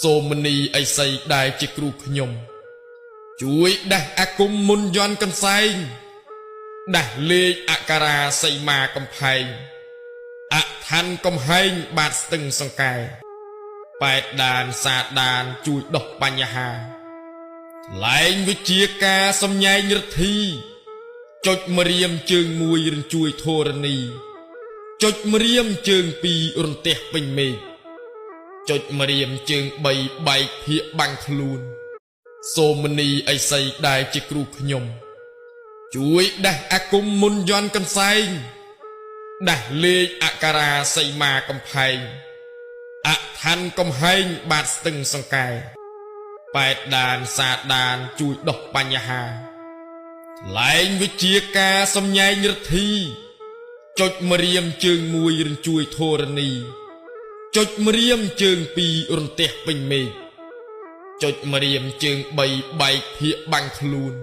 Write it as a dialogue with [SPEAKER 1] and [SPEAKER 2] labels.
[SPEAKER 1] សូមនីអីសីដែលជាគ្រូខ្ញុំជួយដាស់អាគមមុនយន់កន្សែងដាស់លេខអក្សរាសីមាកំផែងអឋានកំហែងបាតស្ទឹងសង្កែប៉ែតដានសាដានជួយដោះបញ្ហាលែងវិជាការសំញែងរទ្ធីចុចម្រៀមជើងមួយរញ្ជួយធរណីចុចម្រៀមជើងពីររន្ទះពេញមេឃចុចម្រៀមជើង3បែកភាកបាំងខ្លួនសូមនីអីសីដែលជាគ្រូខ្ញុំជួយដាស់អាគមមុនយន់កន្សែងដាស់លេខអក្សរាសីមាកំផែងអឋានកំហែងបាតស្ទឹងសង្កែប៉ែតដានសាដានជួយដោះបញ្ហាលែងវិជាការសំញែងរទ្ធីចុចម្រៀមជើងមួយរញ្ជួយធរណីចុចម្រៀមជើងពីររន្ទះពេញមេឃចុចម្រៀមជើង3បែកភាកបាំងខ្លួន